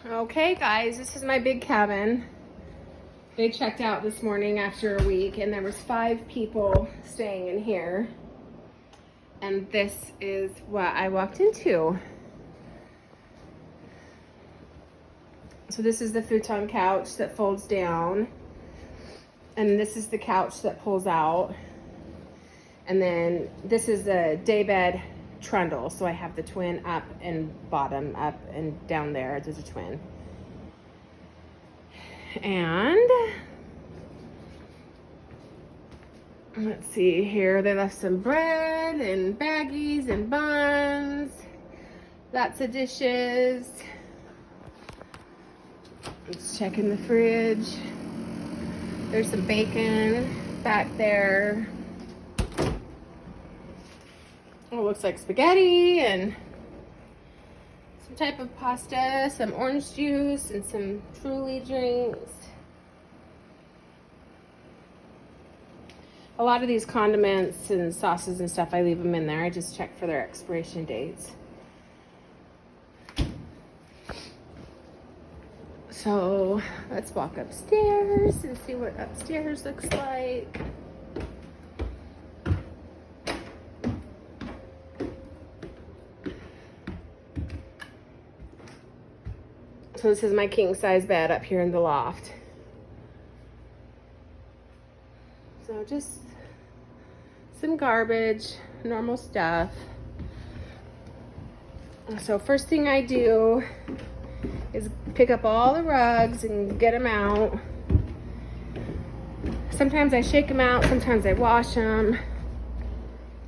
Okay guys, this is my big cabin. They checked out this morning after a week and there was 5 people staying in here. And this is what I walked into. So this is the futon couch that folds down. And this is the couch that pulls out. And then this is the daybed trundle. So I have the twin up and bottom, up and down there. There's a twin. And let's see here, they left some bread and baggies and buns, lots of dishes. Let's check in the fridge. There's some bacon back there. Oh, it looks like spaghetti and some type of pasta, some orange juice, and some Truly drinks. A lot of these condiments and sauces and stuff, I leave them in there. I just check for their expiration dates. So let's walk upstairs and see what upstairs looks like. So this is my king size bed up here in the loft. So just some garbage, normal stuff. So first thing I do is pick up all the rugs and get them out. Sometimes I shake them out, sometimes I wash them.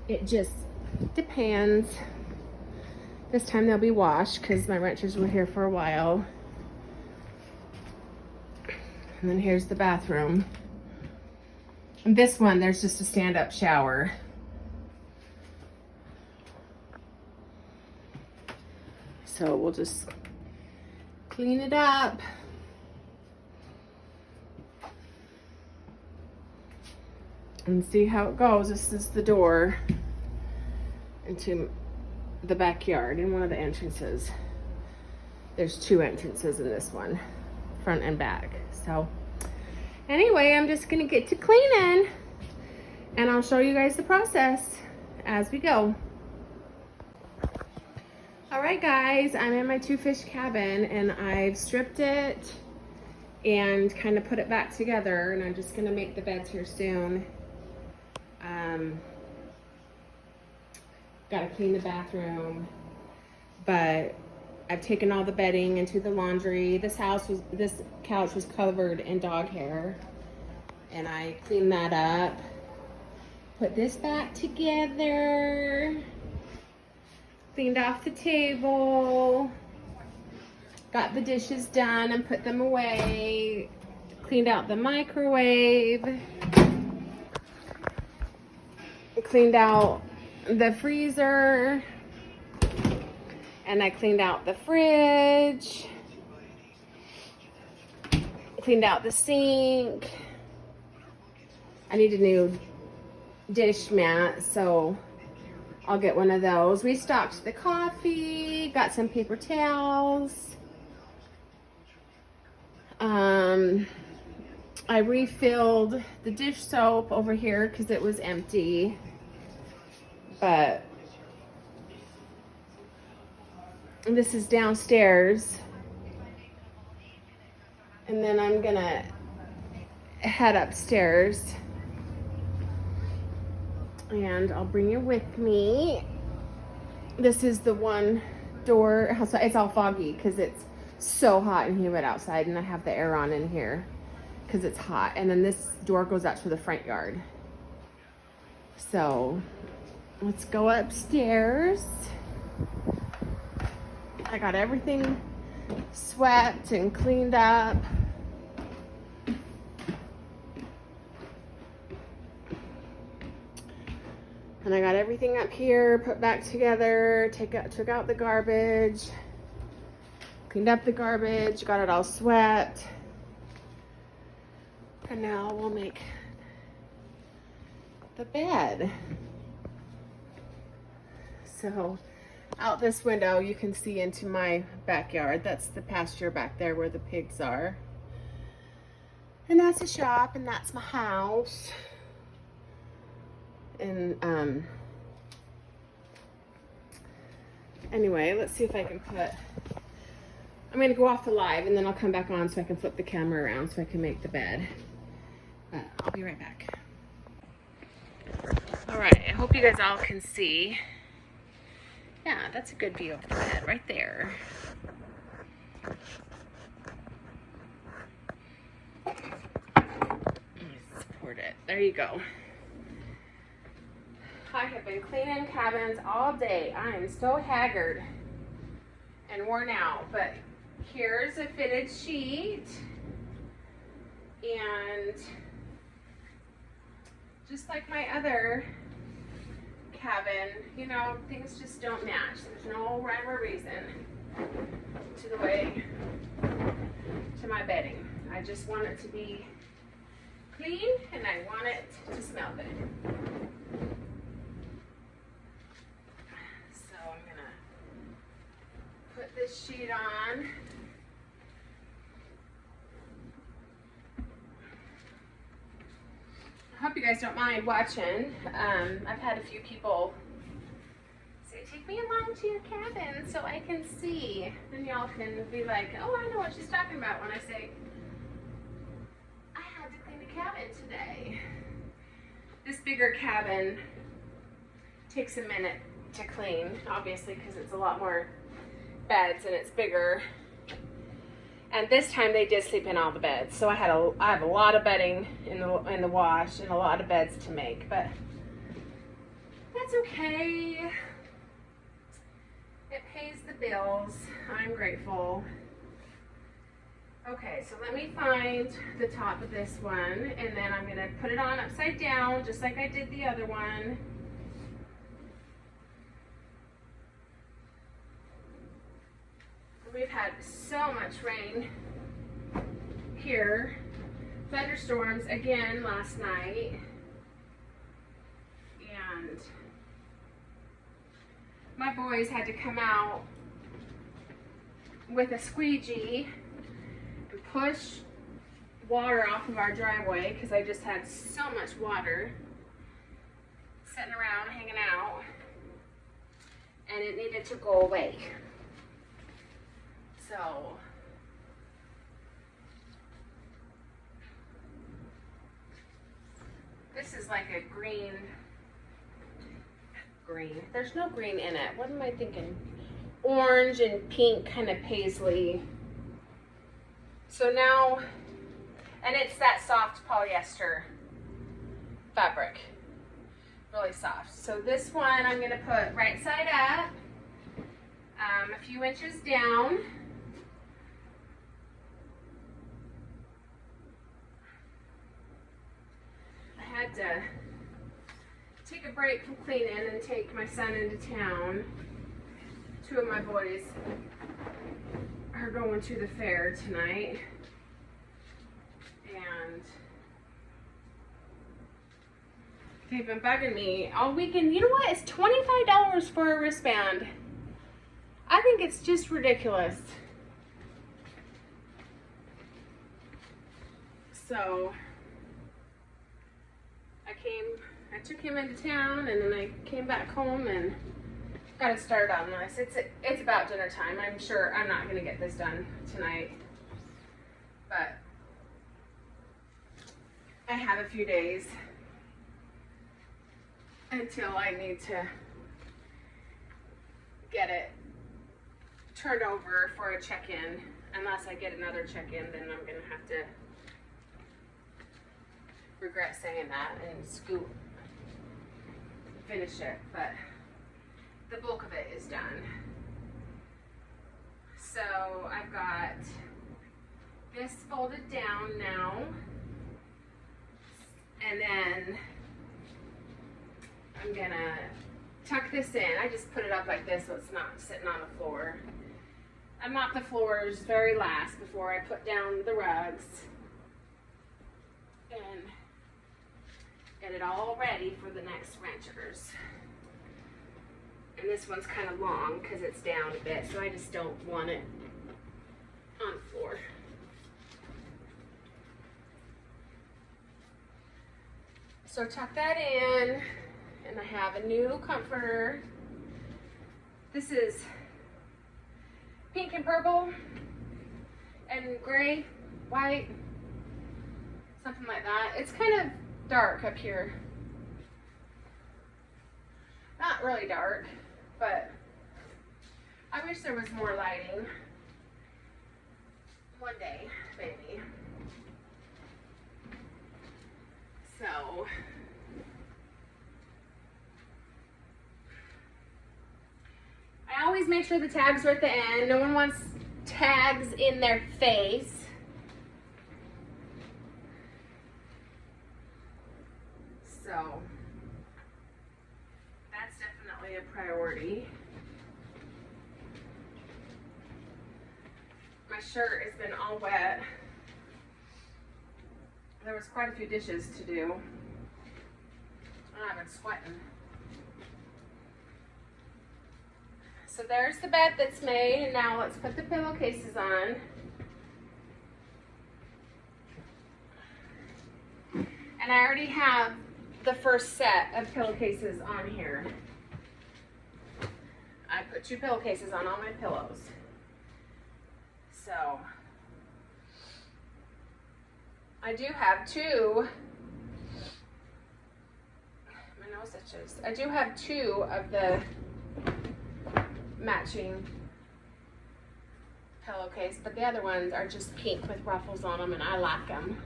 It just depends. This time they'll be washed because my renters were here for a while. And then here's the bathroom. And this one, there's just a stand-up shower. So we'll just clean it up. And see how it goes. This is the door into the backyard in one of the entrances. There's 2 entrances in this one, front and back. So anyway, I'm just gonna get to cleaning and I'll show you guys the process as we go. All right guys, I'm in my 2-fish cabin and I've stripped it and kind of put it back together, and I'm just gonna make the beds here soon. Gotta clean the bathroom, but I've taken all the bedding into the laundry. This couch was covered in dog hair, and I cleaned that up. Put this back together. Cleaned off the table. Got the dishes done and put them away. Cleaned out the microwave. Cleaned out the freezer. And I cleaned out the fridge. Cleaned out the sink. I need a new dish mat, so I'll get one of those. Restocked the coffee. Got some paper towels. I refilled the dish soap over here because it was empty. But this is downstairs. And then I'm gonna head upstairs. And I'll bring you with me. This is the one door. It's all foggy because it's so hot and humid outside, and I have the air on in here because it's hot. And then this door goes out to the front yard. So let's go upstairs. I got everything swept and cleaned up. And I got everything up here put back together, took out the garbage, cleaned up the garbage, got it all swept. And now we'll make the bed. So Out this window, you can see into my backyard. That's the pasture back there where the pigs are. And that's a shop, and that's my house. And anyway, let's see if I can I'm gonna go off the live and then I'll come back on so I can flip the camera around so I can make the bed. I'll be right back. All right, I hope you guys all can see. Yeah, that's a good view of the bed right there. Support it. There you go. I have been cleaning cabins all day. I am so haggard and worn out, but here's a fitted sheet, and just like my other cabin, you know, things just don't match. There's no rhyme or reason to my bedding. I just want it to be clean and I want it to smell good. So I'm gonna put this sheet on. I hope you guys don't mind watching. I've had a few people say, take me along to your cabin so I can see. And y'all can be like, oh, I know what she's talking about when I say, I had to clean the cabin today. This bigger cabin takes a minute to clean, obviously, because it's a lot more beds and it's bigger. And this time they did sleep in all the beds, so I have a lot of bedding in the wash and a lot of beds to make, but that's okay. It pays the bills. I'm grateful. Okay, so let me find the top of this one, and then I'm gonna put it on upside down, just like I did the other one. We've had so much rain here. Thunderstorms again last night. And my boys had to come out with a squeegee and push water off of our driveway because I just had so much water sitting around hanging out, and it needed to go away. So this is like a green. There's no green in it. What am I thinking? Orange and pink kind of paisley. So now, and it's that soft polyester fabric. Really soft. So this one I'm gonna put right side up, a few inches down. I had to take a break from cleaning and take my son into town. Two of my boys are going to the fair tonight, and they've been bugging me all weekend. You know what? It's $25 for a wristband. I think it's just ridiculous. So I took him into town, and then I came back home and got to start on this. It's about dinner time. I'm sure I'm not going to get this done tonight, but I have a few days until I need to get it turned over for a check-in. Unless I get another check-in, then I'm going to have to regret saying that and finish it, but the bulk of it is done. So I've got this folded down now, and then I'm gonna tuck this in. I just put it up like this so it's not sitting on the floor. I mop the floors very last before I put down the rugs and get it all ready for the next renters. And this one's kind of long because it's down a bit, so I just don't want it on the floor. So tuck that in, and I have a new comforter. This is pink and purple and gray, white, something like that. It's kind of dark up here. Not really dark, but I wish there was more lighting. One day, maybe. So, I always make sure the tags are at the end. No one wants tags in their face. So, that's definitely a priority. My shirt has been all wet. There was quite a few dishes to do. And I've been sweating. So there's the bed that's made, and now let's put the pillowcases on. And I already have the first set of pillowcases on here. I put 2 pillowcases on all my pillows. So I do have 2. My nose itches. I do have 2 of the matching pillowcase, but the other ones are just pink with ruffles on them, and I like them.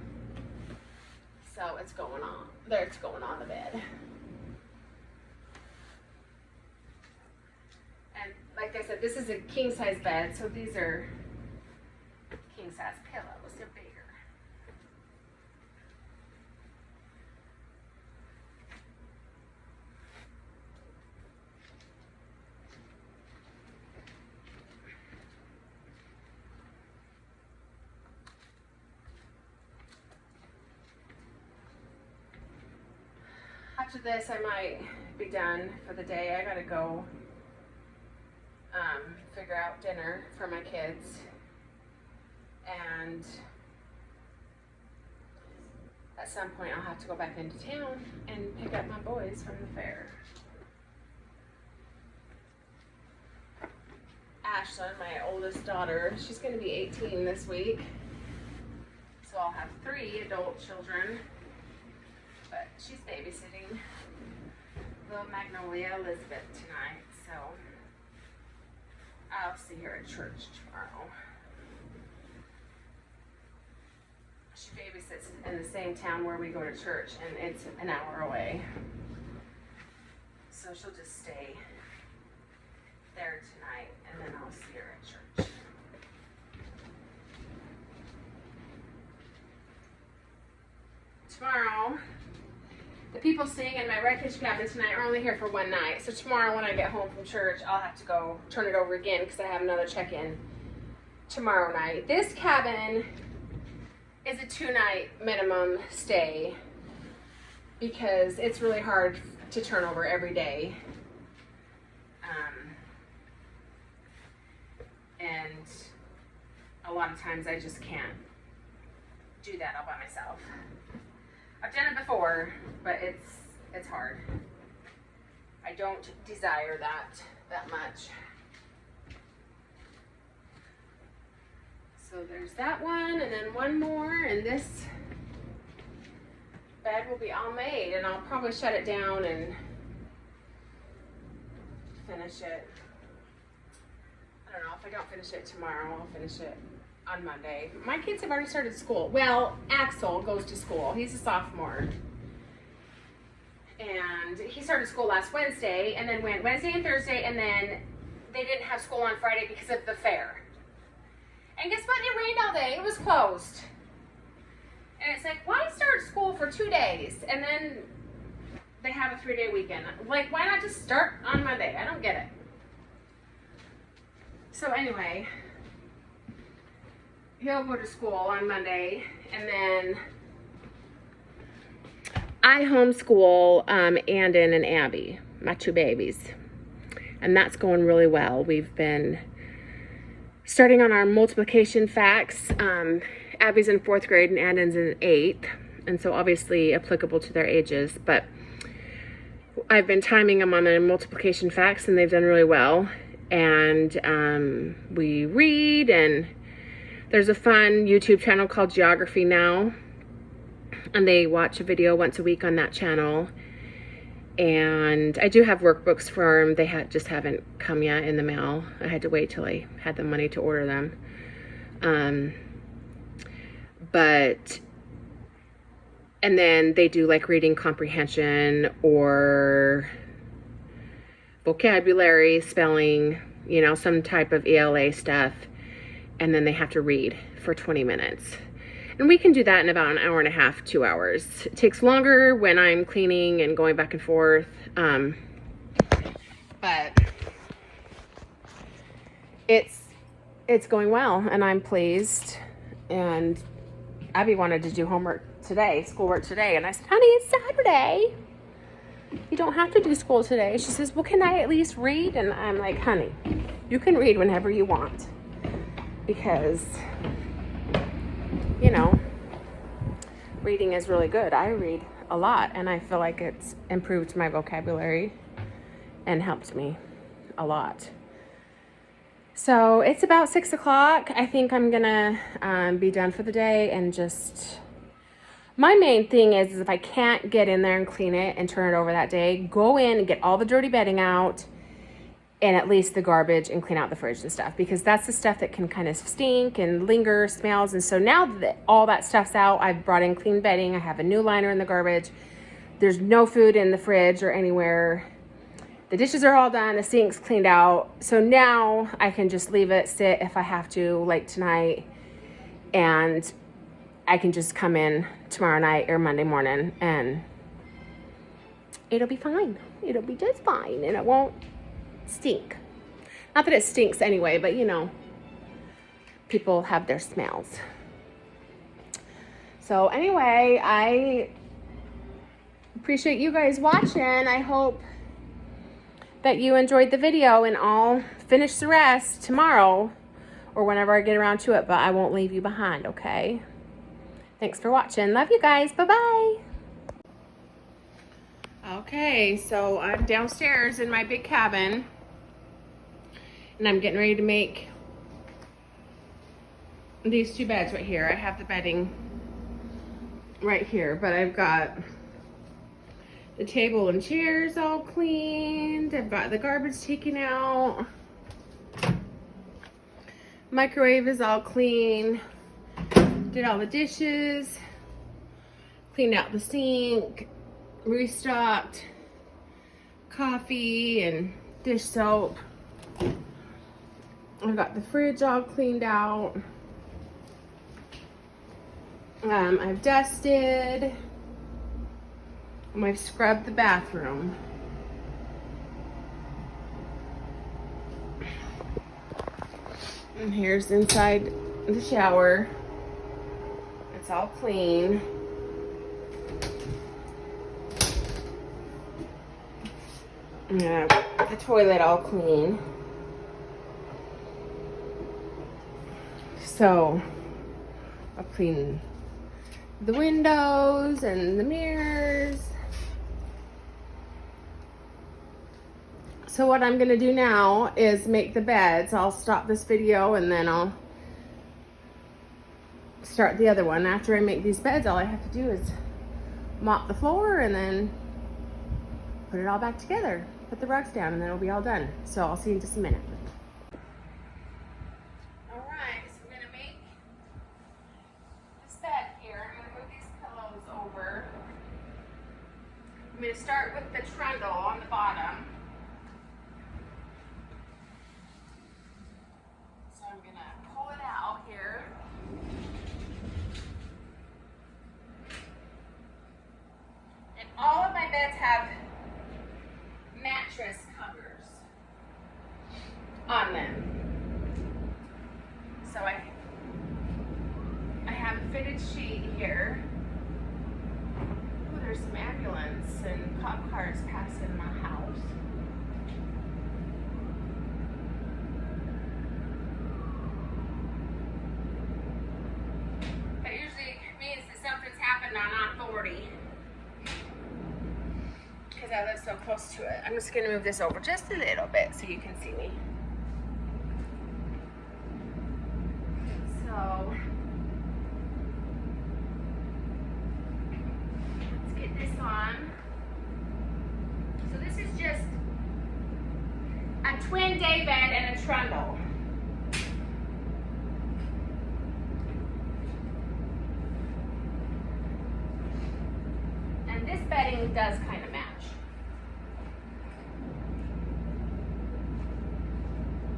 So it's going on. There, it's going on the bed. And like I said, this is a king size bed, so these are king size pillows. They're bigger. After this, I might be done for the day. I gotta go figure out dinner for my kids. And at some point, I'll have to go back into town and pick up my boys from the fair. Ashlyn, my oldest daughter, she's gonna be 18 this week. So I'll have 3 adult children. But she's babysitting little Magnolia Elizabeth tonight, so I'll see her at church tomorrow. She babysits in the same town where we go to church, and it's an hour away. So she'll just stay there tonight, and then I'll see her at church. Tomorrow, the people staying in my wreckage cabin tonight are only here for one night. So tomorrow when I get home from church, I'll have to go turn it over again because I have another check-in tomorrow night. This cabin is a 2-night minimum stay because it's really hard to turn over every day. And a lot of times I just can't do that all by myself. I've done it before, but it's hard. I don't desire that much. So there's that one, and then one more, and this bed will be all made, and I'll probably shut it down and finish it. I don't know, if I don't finish it tomorrow, I'll finish it on Monday. My kids have already started school. Well, Axel goes to school. He's a sophomore. And he started school last Wednesday, and then went Wednesday and Thursday, and then they didn't have school on Friday because of the fair. And guess what? It rained all day. It was closed. And it's like, why start school for 2 days? And then they have a 3-day weekend. Like, why not just start on Monday? I don't get it. So anyway, he'll go to school on Monday, and then I homeschool Andon and Abby, my 2 babies. and that's going really well. We've been starting on our multiplication facts. Abby's in 4th grade and Annan's in 8th, and so obviously applicable to their ages, but I've been timing them on the multiplication facts and they've done really well. And we read, and there's a fun YouTube channel called Geography Now, and they watch a video once a week on that channel. And I do have workbooks for them. They just haven't come yet in the mail. I had to wait till I had the money to order them. And then they do like reading comprehension or vocabulary, spelling, you know, some type of ELA stuff. And then they have to read for 20 minutes. And we can do that in about an hour and a half, 2 hours. It takes longer when I'm cleaning and going back and forth. But it's going well, and I'm pleased. And Abby wanted to do homework today, schoolwork today. And I said, honey, it's Saturday. You don't have to do school today. She says, well, can I at least read? And I'm like, honey, you can read whenever you want. Because, you know, reading is really good. I read a lot, and I feel like it's improved my vocabulary and helped me a lot. So it's about 6 o'clock. I think I'm gonna be done for the day, and just, my main thing is if I can't get in there and clean it and turn it over that day, go in and get all the dirty bedding out and at least the garbage, and clean out the fridge and stuff, because that's the stuff that can kind of stink and linger, smells. And so now that all that stuff's out, I've brought in clean bedding. I have a new liner in the garbage. There's no food in the fridge or anywhere. The dishes are all done. The sink's cleaned out. So now I can just leave it sit if I have to, like tonight, and I can just come in tomorrow night or Monday morning and it'll be fine. It'll be just fine, and it won't stink. Not that it stinks anyway, but you know, people have their smells. So anyway, I appreciate you guys watching. I hope that you enjoyed the video, and I'll finish the rest tomorrow or whenever I get around to it, but I won't leave you behind, okay? Thanks for watching. Love you guys. Bye-bye. Okay, so I'm downstairs in my big cabin, and I'm getting ready to make these 2 beds right here. I have the bedding right here, but I've got the table and chairs all cleaned. I've got the garbage taken out. Microwave is all clean. Did all the dishes. Cleaned out the sink. Restocked coffee and dish soap. I've got the fridge all cleaned out. I've dusted. I've scrubbed the bathroom. And here's inside the shower. It's all clean. Yeah, the toilet all clean. So I'll clean the windows and the mirrors. So what I'm gonna do now is make the beds. I'll stop this video and then I'll start the other one. After I make these beds, all I have to do is mop the floor and then put it all back together. Put the rugs down, and then it'll be all done. So I'll see you in just a minute. All right, so we're gonna make this bed here. I'm gonna move these pillows over. I'm gonna start with the trundle on the bottom. So I'm gonna pull it out here. And all of my beds have mattress covers on them. So I have a fitted sheet here. Ooh, there's some ambulance and cop cars passing my house. treading on authority because I live so close to it. I'm just gonna move this over just a little bit so you can see me. So let's get this on. So this is just a twin day bed and a trundle. And this bedding does kind of match.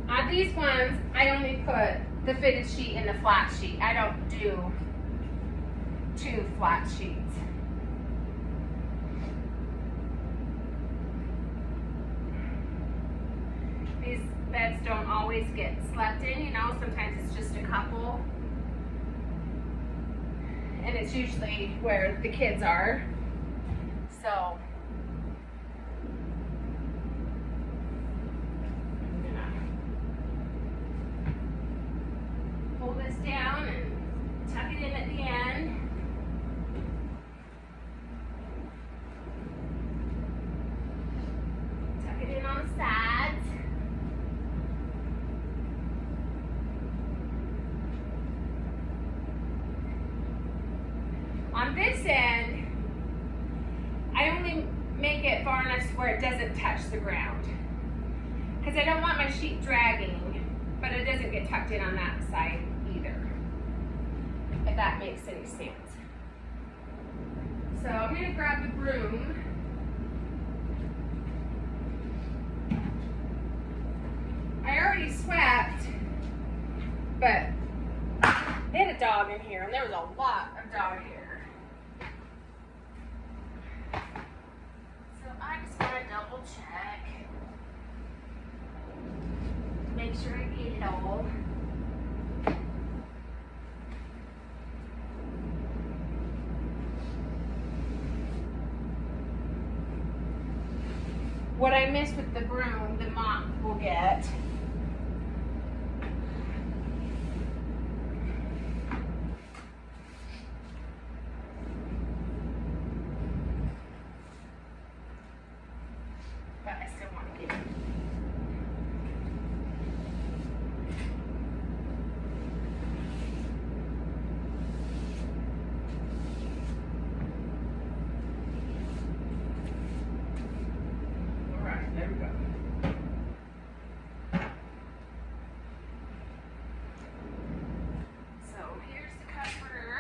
On these ones, I only put the fitted sheet in the flat sheet. I don't do 2 flat sheets. These beds don't always get slept in, you know, sometimes it's just a couple. And it's usually where the kids are. So I'm gonna pull this down and tuck it in at the end. Tuck it in on the sides. On this end, I only make it far enough to where it doesn't touch the ground. Because I don't want my sheet dragging, but it doesn't get tucked in on that side either. If that makes any sense. So I'm going to grab the broom. I already swept, but they had a dog in here, and there was a lot of dog hair. So I just want to double check. Make sure I get it all. What I missed with the broom, the mop will get. But I still want to get it. There we go. So here's the comforter.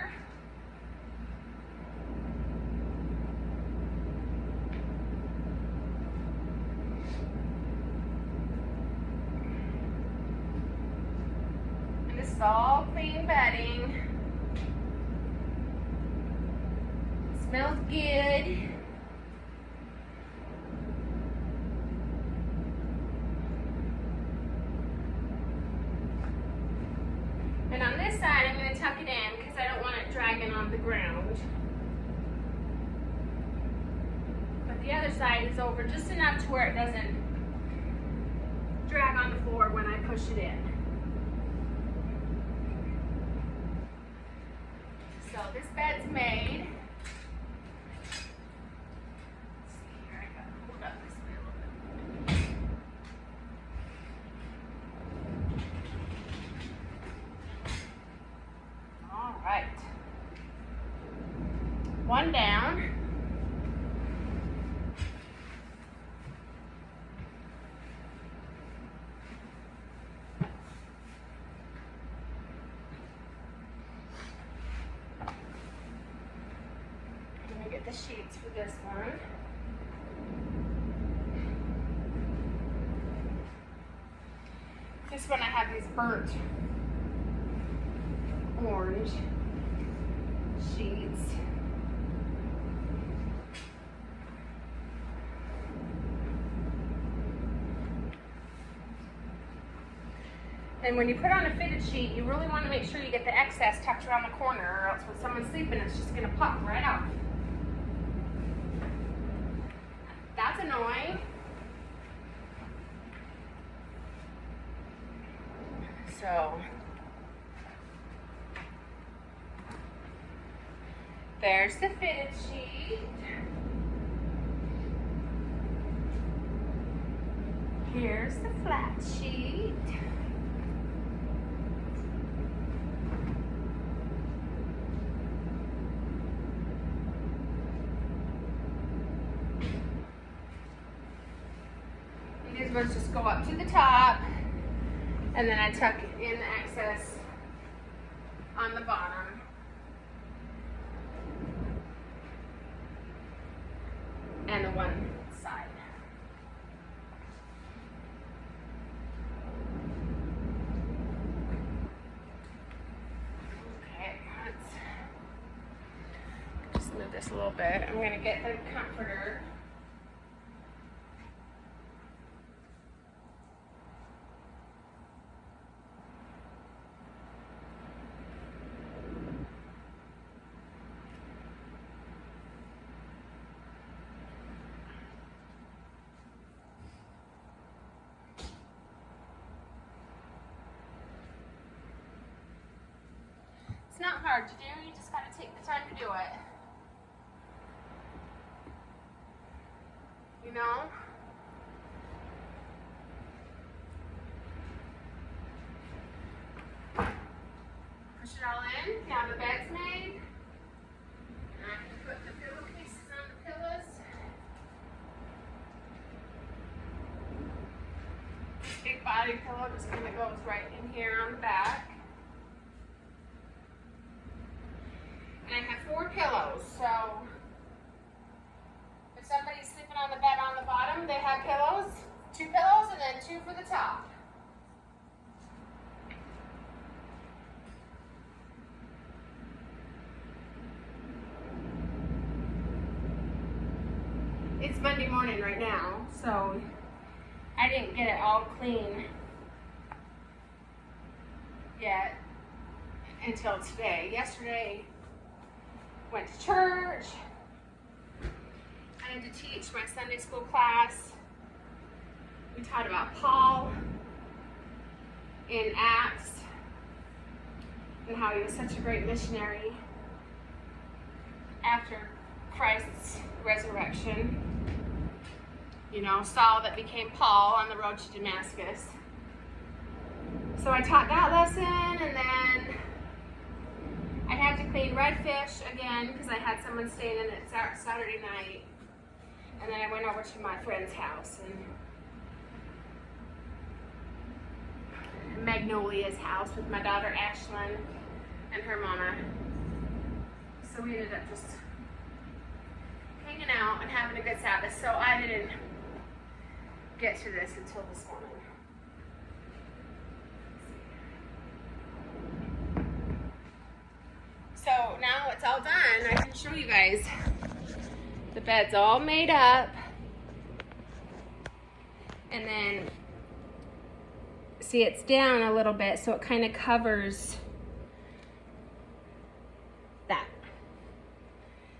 And this is all clean bedding. Smells good. And on this side, I'm going to tuck it in because I don't want it dragging on the ground. But the other side is over just enough to where it doesn't drag on the floor when I push it in. So this bed's made. Let's see here, I gotta hold up this way a little bit. All right. One down. I'm gonna get the sheets for this one. This one I have these burnt orange sheets. And when you put on a fitted sheet, you really want to make sure you get the excess tucked around the corner, or else when someone's sleeping, it's just going to pop right off. That's annoying. So There's the fitted sheet. Here's the flat sheet. These ones just go up to the top, and then I tuck in the excess on the bottom. And the one side. Okay, let's just move this a little bit. I'm gonna get the comforter. It's not hard to do, you just gotta take the time to do it. You know? Push it all in, now the bed's made. And I can put the pillowcases on the pillows. This big body pillow just kind of goes right in here on the back. And I have 4 pillows, so if somebody's sleeping on the bed on the bottom, they have pillows, 2 pillows, and then 2 for the top. It's Monday morning right now, so I didn't get it all clean yet until today. Yesterday, went to church. I had to teach my Sunday school class. We taught about Paul in Acts and how he was such a great missionary after Christ's resurrection. You know, Saul that became Paul on the road to Damascus. So I taught that lesson, and then I had to clean redfish again because I had someone staying in it Saturday night. And then I went over to my friend's house and Magnolia's house with my daughter Ashlyn and her mama. So we ended up just hanging out and having a good Sabbath. So I didn't get to this until this morning. So now it's all done. I can show you guys. The bed's all made up. And then, see, it's down a little bit, so it kind of covers that.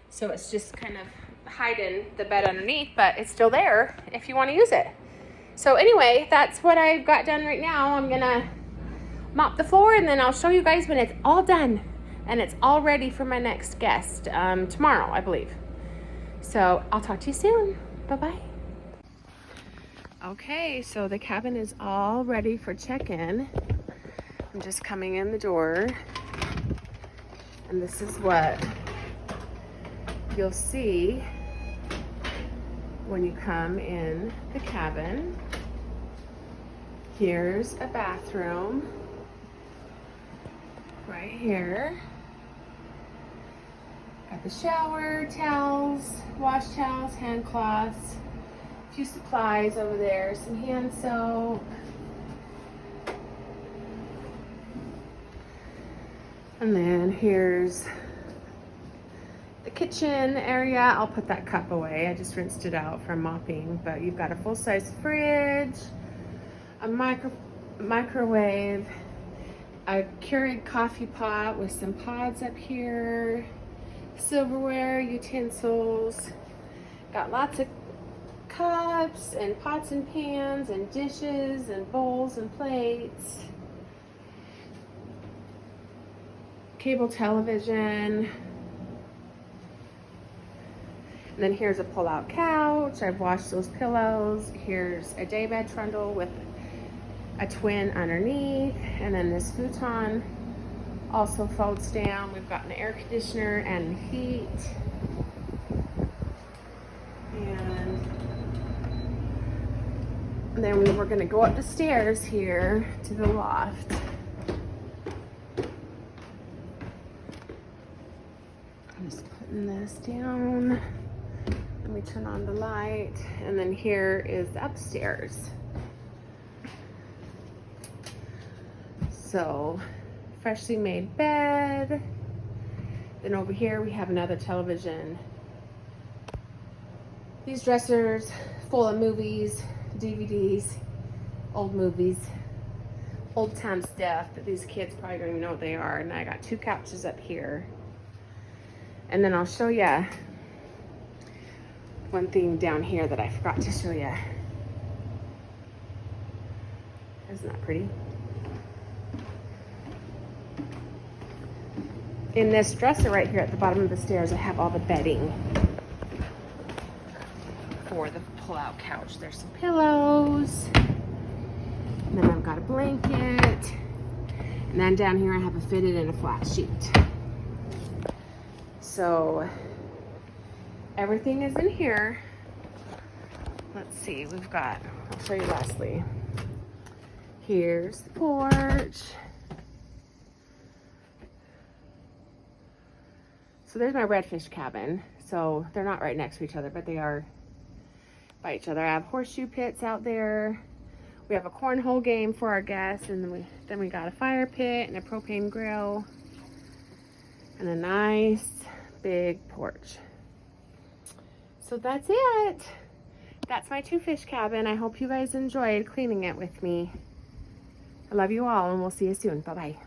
So it's just kind of hiding the bed underneath, but it's still there if you want to use it. So anyway, that's what I've got done right now. I'm gonna mop the floor, and then I'll show you guys when it's all done. And it's all ready for my next guest tomorrow, I believe. So I'll talk to you soon. Bye-bye. Okay, so the cabin is all ready for check-in. I'm just coming in the door. And this is what you'll see when you come in the cabin. Here's a bathroom right here. Got the shower, towels, wash towels, hand cloths, a few supplies over there, some hand soap. And then here's the kitchen area. I'll put that cup away. I just rinsed it out from mopping, but you've got a full-size fridge, a microwave, a Keurig coffee pot with some pods up here, silverware, utensils, got lots of cups and pots and pans and dishes and bowls and plates, cable television, And then here's a pull-out couch. I've washed those pillows. Here's a daybed trundle with a twin underneath. And then this futon also folds down. We've got an air conditioner and heat. And then we're gonna go up the stairs here to the loft. I'm just putting this down. Let me turn on the light. And then here is upstairs. So, freshly made bed. Then over here we have another television. These dressers full of movies, DVDs, old movies, old time stuff that these kids probably don't even know what they are. And I got 2 couches up here. And then I'll show you one thing down here that I forgot to show you. Isn't that pretty? In this dresser right here at the bottom of the stairs, I have all the bedding for the pull-out couch. There's some pillows. And then I've got a blanket. And then down here I have a fitted and a flat sheet. So everything is in here. Let's see, we've got, I'll show you lastly. Here's the porch. So there's my redfish cabin. So they're not right next to each other, but they are by each other. I have horseshoe pits out there. We have a cornhole game for our guests, and then we got a fire pit and a propane grill and a nice big porch. So that's it. That's my 2-fish cabin. I hope you guys enjoyed cleaning it with me. I love you all, and we'll see you soon. Bye-bye.